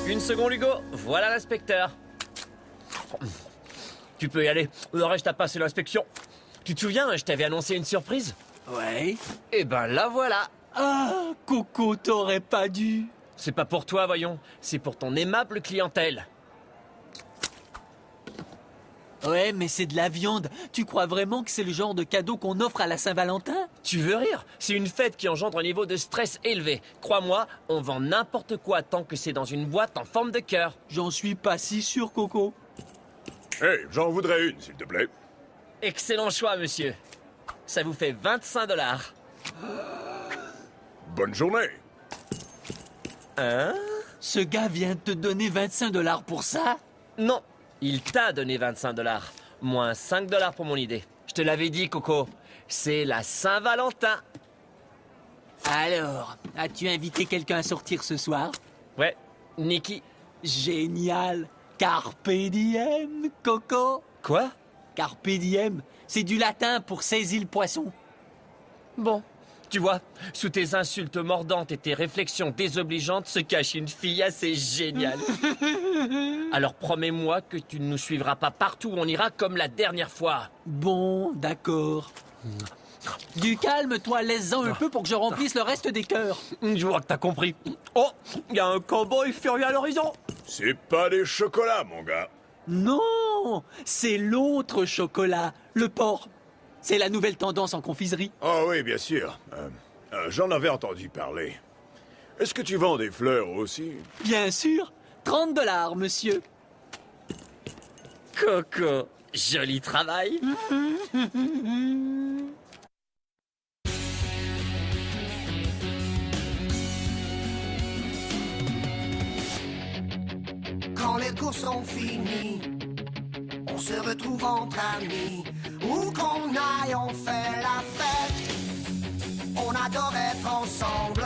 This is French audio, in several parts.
Une seconde, Hugo. Voilà l'inspecteur. Tu peux y aller. Le reste a passé l'inspection. Tu te souviens, je t'avais annoncé une surprise? Ouais. Eh ben la voilà. Ah, Coco, t'aurais pas dû. C'est pas pour toi, voyons. C'est pour ton aimable clientèle. Ouais, mais c'est de la viande. Tu crois vraiment que c'est le genre de cadeau qu'on offre à la Saint-Valentin? Tu veux rire? C'est une fête qui engendre un niveau de stress élevé. Crois-moi, on vend n'importe quoi tant que c'est dans une boîte en forme de cœur. J'en suis pas si sûr, Coco. Hé, j'en voudrais une, s'il te plaît. Excellent choix, monsieur. Ça vous fait 25 $. Bonne journée. Hein? Ce gars vient de te donner 25 $ pour ça? Non, il t'a donné 25 $. Moins 5 $ pour mon idée. Je te l'avais dit, Coco. C'est la Saint-Valentin. Alors, as-tu invité quelqu'un à sortir ce soir? Ouais, Nikki. Génial. Carpe diem, Coco. Quoi? Carpe diem, c'est du latin pour saisis le poisson. Bon. Tu vois, sous tes insultes mordantes et tes réflexions désobligeantes se cache une fille assez géniale. Alors promets-moi que tu ne nous suivras pas partout où on ira comme la dernière fois. Bon, d'accord. Du calme, toi, laisse-en un peu pour que je remplisse le reste des cœurs. Je vois que t'as compris. Oh, il y a un cow-boy furieux à l'horizon. C'est pas des chocolats, mon gars. Non, c'est l'autre chocolat, le porc. C'est la nouvelle tendance en confiserie. Oh oui, bien sûr. J'en avais entendu parler. Est-ce que tu vends des fleurs aussi? Bien sûr, 30 $, monsieur. Coco, joli travail. Quand les cours sont finis, on se retrouve entre amis. Où qu'on aille, on fait la fête. On adore être ensemble,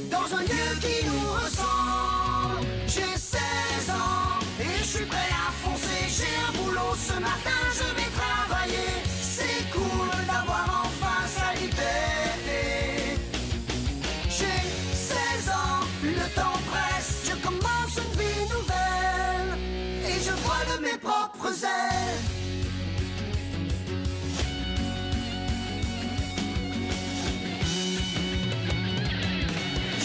dans un lieu qui nous ressemble. J'ai 16 ans et je suis prêt à foncer. J'ai un boulot ce matin, je vais travailler. C'est cool d'avoir enfin sa liberté. J'ai 16 ans, le temps presse. Je commence une vie nouvelle et je vole de mes propres ailes.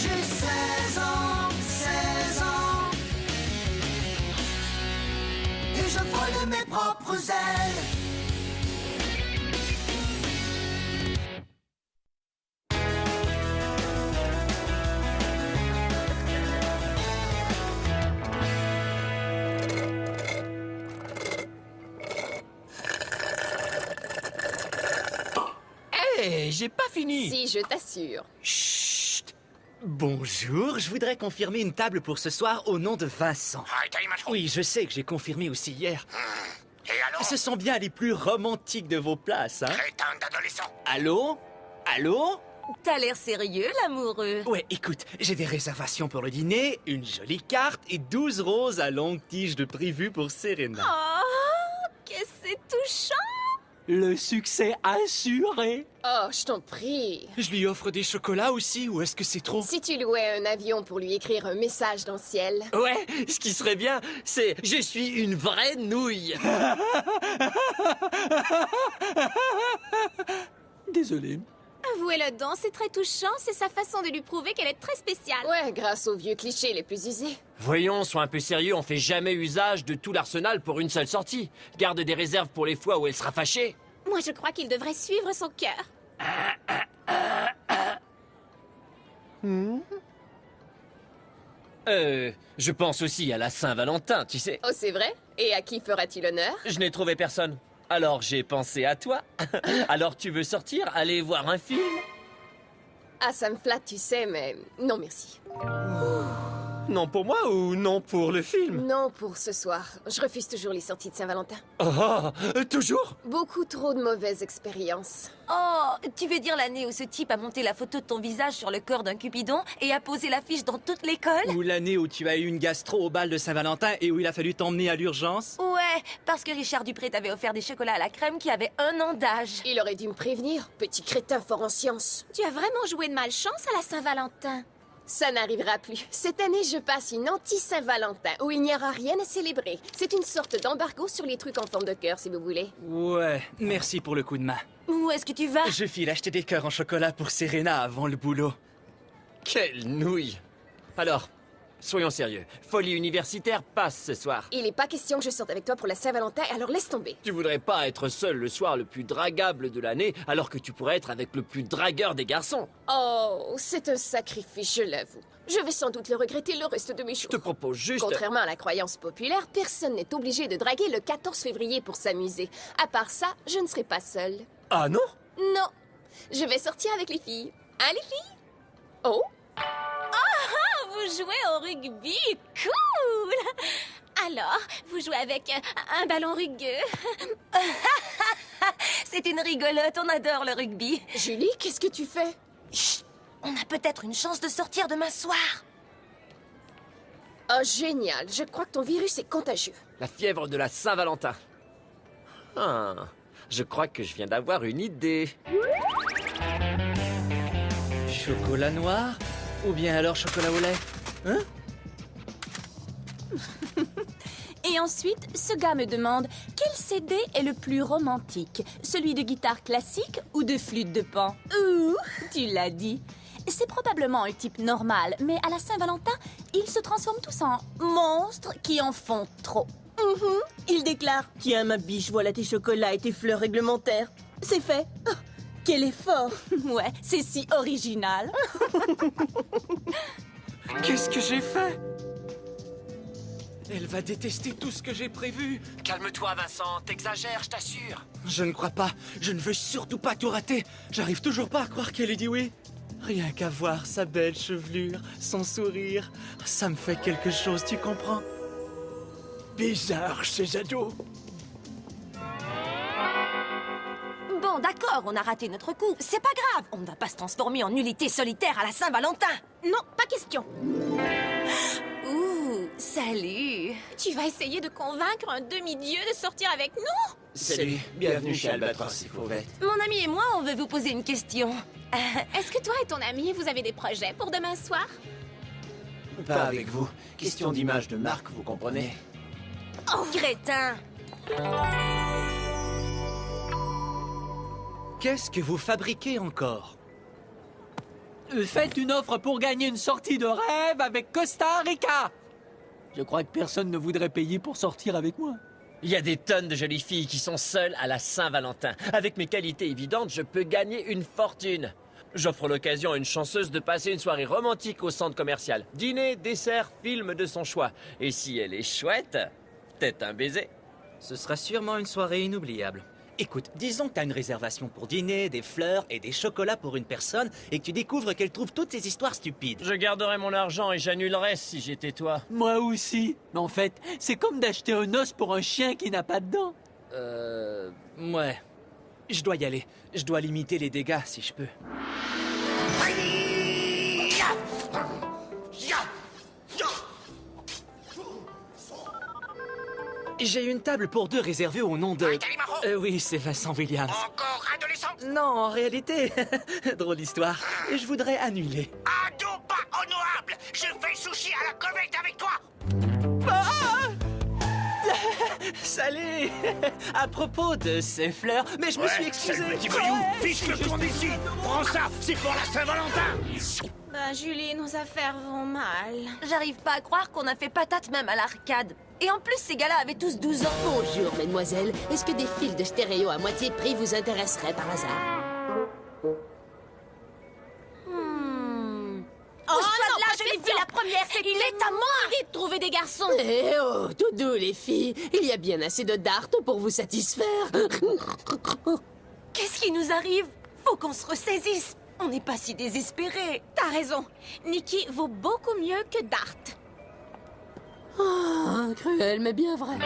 J'ai 16 ans, 16 ans et je vole de mes propres ailes. Hé, j'ai pas fini. Si, je t'assure. Chut. Bonjour, je voudrais confirmer une table pour ce soir au nom de Vincent. Oui, je sais que j'ai confirmé aussi hier. Et alors? Ce sont bien les plus romantiques de vos places, hein? Crétin d'adolescent. Allô? Allô? T'as l'air sérieux, l'amoureux. Ouais, écoute, j'ai des réservations pour le dîner, une jolie carte et 12 roses à longue tige de prévues pour Serena. Oh, que c'est touchant. Le succès assuré. Oh, je t'en prie. Je lui offre des chocolats aussi, ou est-ce que c'est trop? Si tu louais un avion pour lui écrire un message dans le ciel. Ouais, ce qui serait bien, c'est « Je suis une vraie nouille ». Désolé. Avouez-le donc, c'est très touchant, c'est sa façon de lui prouver qu'elle est très spéciale. Ouais, grâce aux vieux clichés les plus usés. Voyons, sois un peu sérieux, on fait jamais usage de tout l'arsenal pour une seule sortie. Garde des réserves pour les fois où elle sera fâchée. Moi, je crois qu'il devrait suivre son cœur. Je pense aussi à la Saint-Valentin, tu sais. Oh, c'est vrai? Et à qui fera-t-il honneur? Je n'ai trouvé personne. Alors j'ai pensé à toi. Alors tu veux sortir, aller voir un film? Ah, ça me flatte, tu sais, mais non merci. Non pour moi ou non pour le film? Non pour ce soir. Je refuse toujours les sorties de Saint-Valentin. Oh, toujours? Beaucoup trop de mauvaises expériences. Oh, tu veux dire l'année où ce type a monté la photo de ton visage sur le corps d'un cupidon et a posé l'affiche dans toute l'école? Ou l'année où tu as eu une gastro au bal de Saint-Valentin et où il a fallu t'emmener à l'urgence? Ouais, parce que Richard Dupré t'avait offert des chocolats à la crème qui avaient 1 an d'âge. Il aurait dû me prévenir, petit crétin fort en sciences. Tu as vraiment joué de malchance à la Saint-Valentin. Ça n'arrivera plus. Cette année, je passe une anti-Saint-Valentin où il n'y aura rien à célébrer. C'est une sorte d'embargo sur les trucs en forme de cœur, si vous voulez. Ouais, merci pour le coup de main. Où est-ce que tu vas? Je file acheter des cœurs en chocolat pour Serena avant le boulot. Quelle nouille! Alors, soyons sérieux. Folie universitaire passe ce soir. Il n'est pas question que je sorte avec toi pour la Saint-Valentin, alors laisse tomber. Tu voudrais pas être seul le soir le plus dragable de l'année, alors que tu pourrais être avec le plus dragueur des garçons. Oh, c'est un sacrifice, je l'avoue. Je vais sans doute le regretter le reste de mes jours. Je te propose juste... Contrairement à la croyance populaire, personne n'est obligé de draguer le 14 février pour s'amuser. À part ça, je ne serai pas seule. Ah non? Non. Je vais sortir avec les filles. Hein, les filles? Oh? Vous jouez au rugby, cool! Alors, vous jouez avec un ballon rugueux. C'est une rigolote, on adore le rugby. Julie, qu'est-ce que tu fais? Chut, on a peut-être une chance de sortir demain soir. Oh, génial. Je crois que ton virus est contagieux. La fièvre de la Saint-Valentin. Ah, je crois que je viens d'avoir une idée. Chocolat noir? Ou bien alors chocolat au lait? Hein? Et ensuite, ce gars me demande quel CD est le plus romantique, celui de guitare classique ou de flûte de Pan? Ouh, tu l'as dit. C'est probablement un type normal, mais à la Saint-Valentin, ils se transforment tous en monstres qui en font trop. Il déclare: tiens ma biche, voilà tes chocolats et tes fleurs réglementaires. C'est fait. Oh, quel effort. Ouais, c'est si original. Qu'est-ce que j'ai fait? Elle va détester tout ce que j'ai prévu. Calme-toi, Vincent, t'exagères, je t'assure. Je ne crois pas. Je ne veux surtout pas tout rater. J'arrive toujours pas à croire qu'elle ait dit oui. Rien qu'à voir sa belle chevelure, son sourire, ça me fait quelque chose, tu comprends? Bizarre, ces ados. Bon, d'accord, on a raté notre coup. C'est pas grave, on ne va pas se transformer en nullité solitaire à la Saint-Valentin. Non, pas question. Ouh, salut. Tu vas essayer de convaincre un demi-dieu de sortir avec nous? Salut, bienvenue chez Albatros et Fauvette. Mon ami et moi, on veut vous poser une question. Est-ce que toi et ton ami, vous avez des projets pour demain soir? Pas avec vous. Question d'image de marque, vous comprenez? Oh, crétin! Qu'est-ce que vous fabriquez encore? Faites une offre pour gagner une sortie de rêve avec Costa Rica! Je crois que personne ne voudrait payer pour sortir avec moi. Il y a des tonnes de jolies filles qui sont seules à la Saint-Valentin. Avec mes qualités évidentes, je peux gagner une fortune. J'offre l'occasion à une chanceuse de passer une soirée romantique au centre commercial. Dîner, dessert, film de son choix. Et si elle est chouette, peut-être un baiser. Ce sera sûrement une soirée inoubliable. Écoute, disons que t'as une réservation pour dîner, des fleurs et des chocolats pour une personne et que tu découvres qu'elle trouve toutes ces histoires stupides. Je garderai mon argent et j'annulerais si j'étais toi. Moi aussi. Mais en fait, c'est comme d'acheter un os pour un chien qui n'a pas de dents. Ouais. Je dois y aller. Je dois limiter les dégâts si je peux. J'ai une table pour deux réservée au nom de... oui, c'est Vincent Williams. Encore adolescent? Non, en réalité, drôle d'histoire. Je voudrais annuler. Ado pas honorable! Je fais sushi à la comète avec toi! Salut! À propos de ces fleurs, mais je me suis excusé. Sale petit voyou! Fiche le tourne ici! Prends ça! C'est pour la Saint-Valentin! Ben, Julie, nos affaires vont mal. J'arrive pas à croire qu'on a fait patate même à l'arcade. Et en plus, ces gars-là avaient tous 12 ans. Bonjour, mesdemoiselles. Est-ce que des fils de stéréo à moitié prix vous intéresseraient par hasard? Pousse-toi de là, je l'ai dit la première, il est à moi! Vite trouver des garçons! Eh oh, tout doux, les filles. Il y a bien assez de darts pour vous satisfaire. Qu'est-ce qui nous arrive? Faut qu'on se ressaisisse. On n'est pas si désespérés. T'as raison. Nikki vaut beaucoup mieux que Dart. Oh, cruel, mais bien vrai.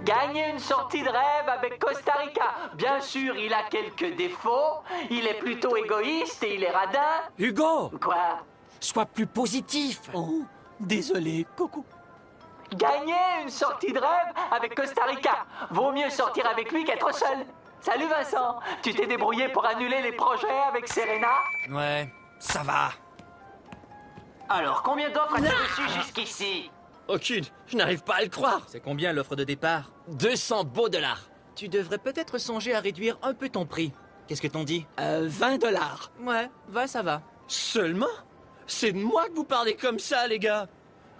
Gagner une sortie de rêve avec Costa Rica. Bien sûr, il a quelques défauts. Il est plutôt égoïste et il est radin. Hugo! Quoi? Sois plus positif! Oh, désolé, coucou. Gagner une sortie de rêve avec Costa Rica. Vaut mieux sortir avec lui qu'être seul. Salut Vincent. Tu t'es débrouillé pour annuler les projets avec Serena? Ouais, ça va. Alors, combien d'offres as-tu reçues jusqu'ici? Aucune. Je n'arrive pas à le croire. C'est combien l'offre de départ? 200 beaux dollars. Tu devrais peut-être songer à réduire un peu ton prix. Qu'est-ce que t'en dis? 20 $. Ouais, ça va. Seulement? C'est de moi que vous parlez comme ça, les gars.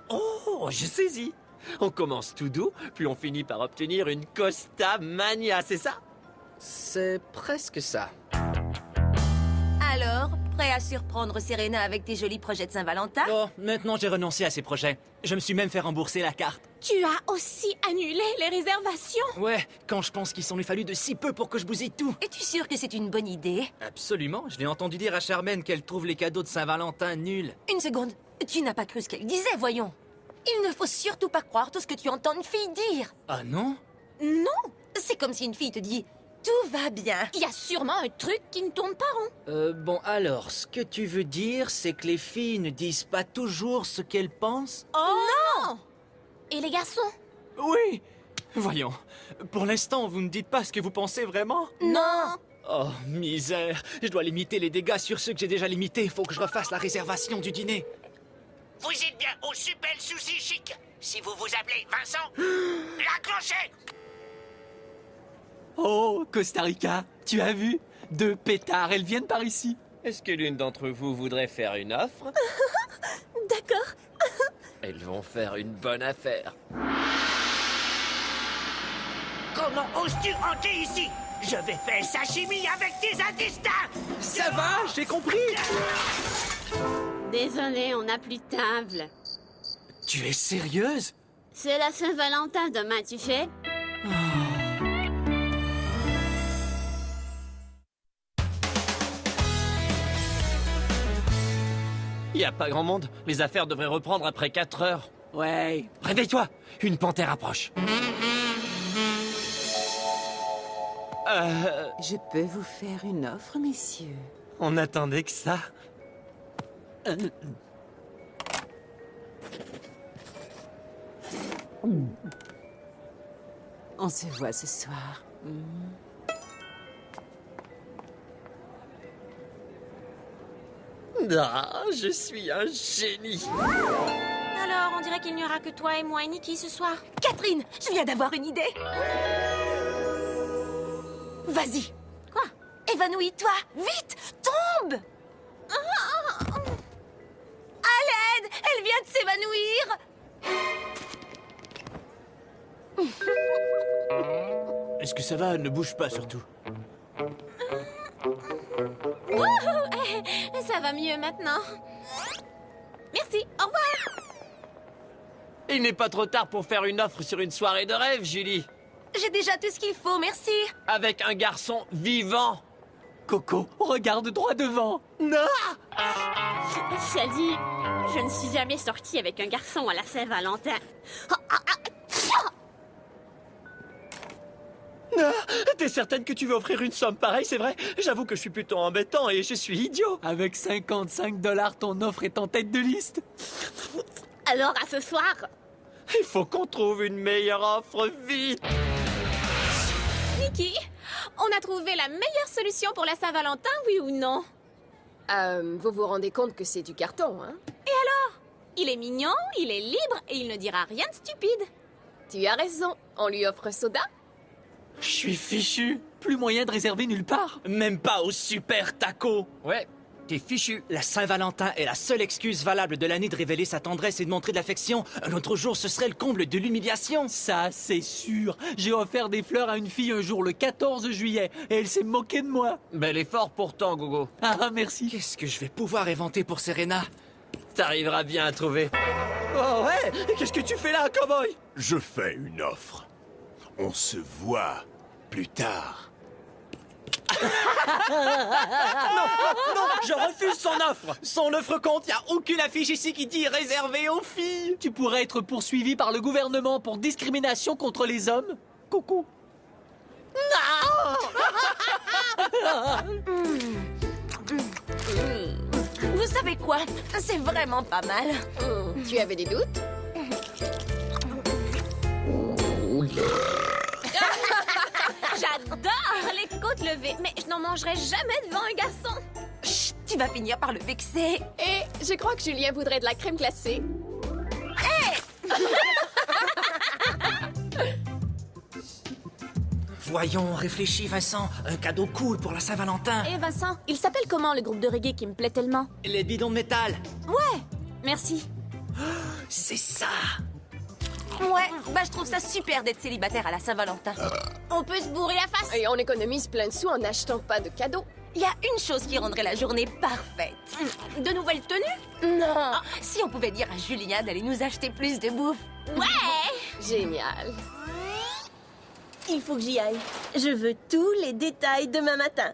Oh, je saisis. On commence tout doux, puis on finit par obtenir une Costa Mania, c'est ça? C'est presque ça. Alors, prêt à surprendre Serena avec tes jolis projets de Saint-Valentin? Oh, maintenant j'ai renoncé à ces projets. Je me suis même fait rembourser la carte. Tu as aussi annulé les réservations? Ouais, quand je pense qu'il s'en est fallu de si peu pour que je bousille tout. Es-tu sûr que c'est une bonne idée? Absolument, je l'ai entendu dire à Charmaine qu'elle trouve les cadeaux de Saint-Valentin nuls. Une seconde, tu n'as pas cru ce qu'elle disait, voyons. Il ne faut surtout pas croire tout ce que tu entends une fille dire. Ah non? Non, c'est comme si une fille te dit « tout va bien ». Il y a sûrement un truc qui ne tourne pas rond. Bon alors, ce que tu veux dire, c'est que les filles ne disent pas toujours ce qu'elles pensent? Oh non! Et les garçons? Oui! Voyons, pour l'instant, vous ne dites pas ce que vous pensez vraiment? Non! Oh, misère! Je dois limiter les dégâts sur ceux que j'ai déjà limités. Faut que je refasse la réservation du dîner. Vous êtes bien au Super Sushi Chic. Si vous vous appelez Vincent, la clochette. Oh, Costa Rica, tu as vu? 2 pétards, elles viennent par ici. Est-ce que l'une d'entre vous voudrait faire une offre? D'accord. Elles vont faire une bonne affaire. Comment oses-tu entrer ici? Je vais faire sashimi avec tes intestins. Ça va, j'ai compris. Désolé, on n'a plus de table. Tu es sérieuse? C'est la Saint-Valentin demain, tu sais? Il n'y a pas grand monde. Les affaires devraient reprendre après 4 heures. Ouais. Réveille-toi! Une panthère approche. Je peux vous faire une offre, messieurs. On attendait que ça. On se voit ce soir. Ah, je suis un génie. Alors, on dirait qu'il n'y aura que toi et moi et Nikki ce soir. Catherine, je viens d'avoir une idée. Vas-y. Quoi? Évanouis-toi, vite, tombe. À l'aide, elle vient de s'évanouir. Est-ce que ça va? Ne bouge pas surtout. Ça va mieux maintenant. Merci, au revoir. Il n'est pas trop tard pour faire une offre sur une soirée de rêve, Julie. J'ai déjà tout ce qu'il faut, merci. Avec un garçon vivant. Coco, regarde droit devant. Non! Shadi, je ne suis jamais sortie avec un garçon à la Saint-Valentin. Ah, t'es certaine que tu veux offrir une somme pareille, c'est vrai? J'avoue que je suis plutôt embêtant et je suis idiot. Avec 55 $, ton offre est en tête de liste. Alors, à ce soir. Il faut qu'on trouve une meilleure offre vite. Nikki, on a trouvé la meilleure solution pour la Saint-Valentin, oui ou non? Vous vous rendez compte que c'est du carton, hein? Et alors? Il est mignon, il est libre et il ne dira rien de stupide. Tu as raison. On lui offre soda? Je suis fichu. Plus moyen de réserver nulle part. Même pas au Super Taco. Ouais, t'es fichu. La Saint-Valentin est la seule excuse valable de l'année de révéler sa tendresse et de montrer de l'affection. Un autre jour, ce serait le comble de l'humiliation. Ça, c'est sûr. J'ai offert des fleurs à une fille un jour le 14 juillet et elle s'est moquée de moi. Bel effort pourtant, Gogo. Ah, merci. Qu'est-ce que je vais pouvoir inventer pour Serena? T'arriveras bien à trouver. Oh ouais? Qu'est-ce que tu fais là, cowboy? Je fais une offre. On se voit plus tard. Non, je refuse son offre. Son offre compte, y a aucune affiche ici qui dit réservé aux filles. Tu pourrais être poursuivi par le gouvernement pour discrimination contre les hommes. Coucou. Vous savez quoi? C'est vraiment pas mal. Tu avais des doutes? J'adore les côtes levées, mais je n'en mangerai jamais devant un garçon. Chut! Tu vas finir par le vexer. Et je crois que Julien voudrait de la crème glacée. Voyons, réfléchis, Vincent. Un cadeau cool pour la Saint-Valentin. Eh Vincent, il s'appelle comment le groupe de reggae qui me plaît tellement? Les bidons de métal. Ouais, merci. C'est ça. Ouais, bah je trouve ça super d'être célibataire à la Saint-Valentin. On peut se bourrer la face. Et on économise plein de sous en n'achetant pas de cadeaux. Il y a une chose qui rendrait la journée parfaite. De nouvelles tenues? Non. Si on pouvait dire à Julien d'aller nous acheter plus de bouffe. Ouais! Génial. Il faut que j'y aille. Je veux tous les détails demain matin.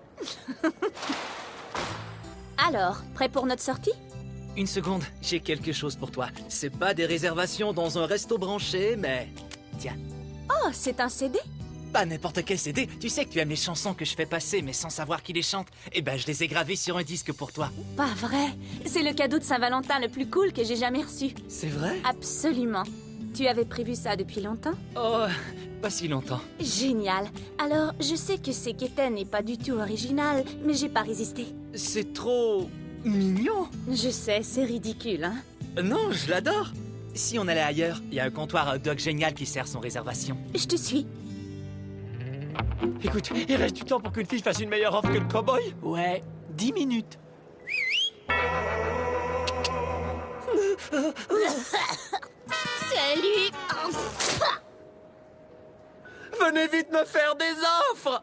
Alors, prêt pour notre sortie? Une seconde, j'ai quelque chose pour toi. C'est pas des réservations dans un resto branché, mais... Tiens. Oh, c'est un CD? Pas n'importe quel CD. Tu sais que tu aimes les chansons que je fais passer, mais sans savoir qui les chante. Eh ben, je les ai gravées sur un disque pour toi. Pas vrai. C'est le cadeau de Saint-Valentin le plus cool que j'ai jamais reçu. C'est vrai? Absolument. Tu avais prévu ça depuis longtemps? Oh, pas si longtemps. Génial. Alors, je sais que c'est quétaine et pas du tout original, mais j'ai pas résisté. C'est trop... mignon. Je sais, c'est ridicule, hein? Non, je l'adore. Si on allait ailleurs, il y a un comptoir à hot dog génial qui sert son réservation. Je te suis. Écoute, il reste du temps pour qu'une fille fasse une meilleure offre que le cow-boy? Ouais, 10 minutes. Salut. Venez vite me faire des offres!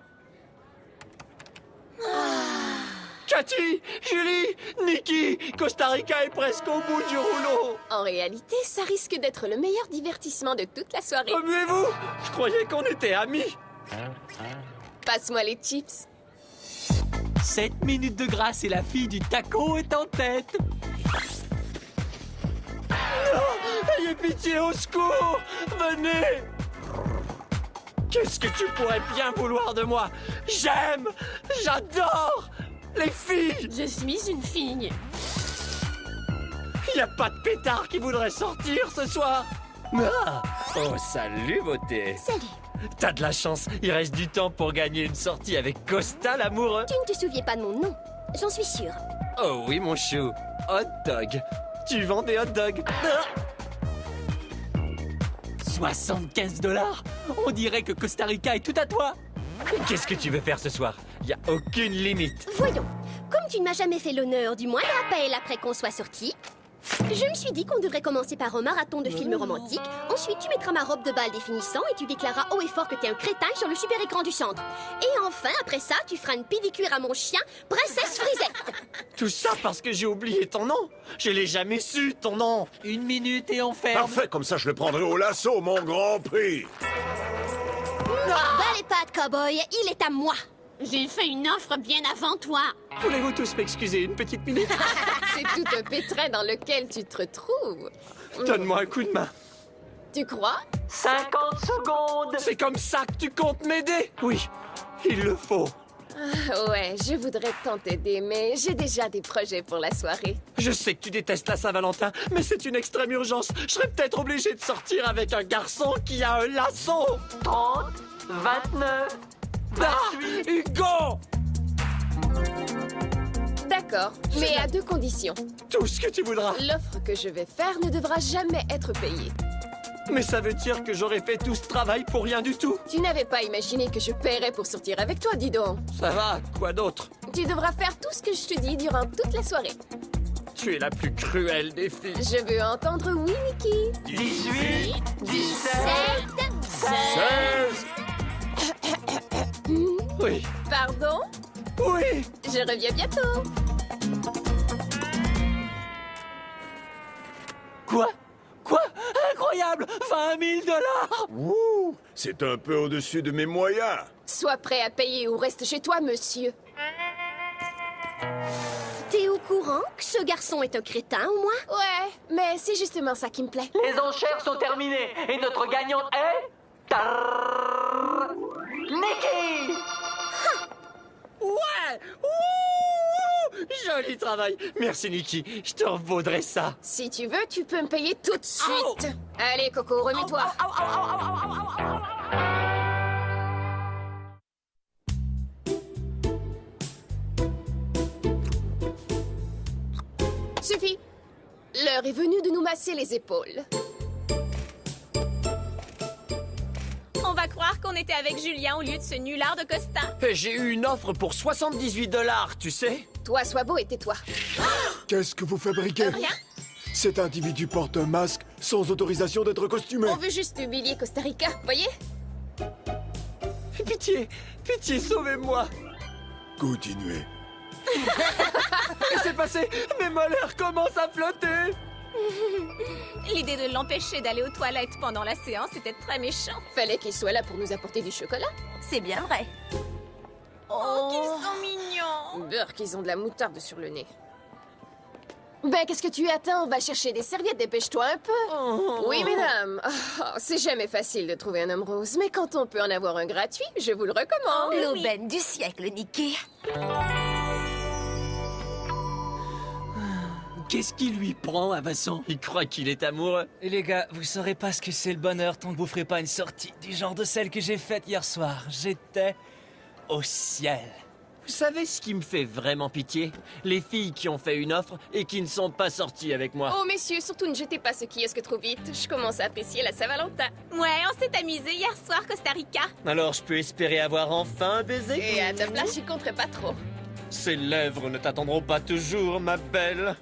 Cathy, Julie, Nikki, Costa Rica est presque au bout du rouleau. En réalité, ça risque d'être le meilleur divertissement de toute la soirée. Remuez-vous! Je croyais qu'on était amis. Passe-moi les chips. 7 minutes de grâce et la fille du taco est en tête. Non! Ayez pitié, au secours! Venez! Qu'est-ce que tu pourrais bien vouloir de moi? J'aime! J'adore! Les filles! Je suis une fille. Y a pas de pétard qui voudrait sortir ce soir? Ah! Oh, salut, beauté! Salut. T'as de la chance, il reste du temps pour gagner une sortie avec Costa, l'amoureux. Tu ne te souviens pas de mon nom, j'en suis sûre. Oh oui, mon chou. Hot dog. Tu vends des hot dogs? Ah! 75$. On dirait que Costa Rica est tout à toi. Qu'est-ce que tu veux faire ce soir? Y a aucune limite. Voyons, comme tu ne m'as jamais fait l'honneur du moindre appel après qu'on soit sortis, je me suis dit qu'on devrait commencer par un marathon de films romantiques. Ensuite, tu mettras ma robe de bal définissant et tu déclareras haut et fort que t'es un crétin sur le super écran du centre. Et enfin, après ça, tu feras une pédicure à mon chien, Princesse Frisette. Tout ça parce que j'ai oublié ton nom. Je l'ai jamais su, ton nom. 1 minute et on ferme. Parfait, comme ça je le prendrai au lasso, mon grand prix. Bas les pattes, cowboy, il est à moi. J'ai fait une offre bien avant toi. Voulez-vous tous m'excuser une petite minute? C'est tout un pétrin dans lequel tu te retrouves. Donne-moi un coup de main. Tu crois? 50 secondes. C'est comme ça que tu comptes m'aider? Oui, il le faut. Ouais, je voudrais tant t'aider, mais j'ai déjà des projets pour la soirée. Je sais que tu détestes la Saint-Valentin, mais c'est une extrême urgence. Je serais peut-être obligé de sortir avec un garçon qui a un laçon. 30, 29, Ah, Hugo! D'accord, mais à 2 conditions. Tout ce que tu voudras. L'offre que je vais faire ne devra jamais être payée. Mais ça veut dire que j'aurais fait tout ce travail pour rien du tout. Tu n'avais pas imaginé que je paierais pour sortir avec toi, dis donc. Ça va, quoi d'autre? Tu devras faire tout ce que je te dis durant toute la soirée. Tu es la plus cruelle des filles. Je veux entendre oui, Nikki. 18, 17, 16. Oui. Pardon? Oui. Je reviens bientôt. Quoi? Quoi? Incroyable! 20 000$! Ouh, c'est un peu au-dessus de mes moyens. Sois prêt à payer ou reste chez toi, monsieur. T'es au courant que ce garçon est un crétin, au moins? Ouais, mais c'est justement ça qui me plaît. Les enchères sont terminées et notre gagnante est... Tarrrr, Nikki. Ouais. Ouh, joli travail. Merci, Nikki. Je te revaudrai ça. Si tu veux, tu peux me payer tout de suite. Allez, Coco, remets-toi. Suffit. L'heure est venue de nous masser les épaules. On va croire qu'on était avec Julien au lieu de ce nulard de Costa. J'ai eu une offre pour 78 $, tu sais. Toi, sois beau et tais-toi. Qu'est-ce que vous fabriquez? Rien. Cet individu porte un masque sans autorisation d'être costumé. On veut juste humilier Costa Rica, voyez? Pitié, pitié, sauvez-moi. Continuez. Qu'est-ce qui s'est passé? Mes molaires commencent à flotter. L'idée de l'empêcher d'aller aux toilettes pendant la séance était très méchant. Fallait qu'il soit là pour nous apporter du chocolat. C'est bien vrai. Oh, qu'ils sont mignons. Burk, ils ont de la moutarde sur le nez. Ben, qu'est-ce que tu attends? On va chercher des serviettes, dépêche-toi un peu. Oui, mesdames. Oh, c'est jamais facile de trouver un homme rose, mais quand on peut en avoir un gratuit, je vous le recommande. L'aubaine du siècle, Nicky. Qu'est-ce qui lui prend à Vincent? Il croit qu'il est amoureux. Et les gars, vous saurez pas ce que c'est le bonheur tant que vous ferez pas une sortie du genre de celle que j'ai faite hier soir. J'étais au ciel. Vous savez ce qui me fait vraiment pitié? Les filles qui ont fait une offre et qui ne sont pas sorties avec moi. Oh, messieurs, surtout ne jetez pas ce kiosque trop vite. Je commence à apprécier la Saint-Valentin. Ouais, on s'est amusé hier soir, Costa Rica. Alors je peux espérer avoir enfin un baiser? Et à ta place, j'y compterai pas trop. Ces lèvres ne t'attendront pas toujours, ma belle.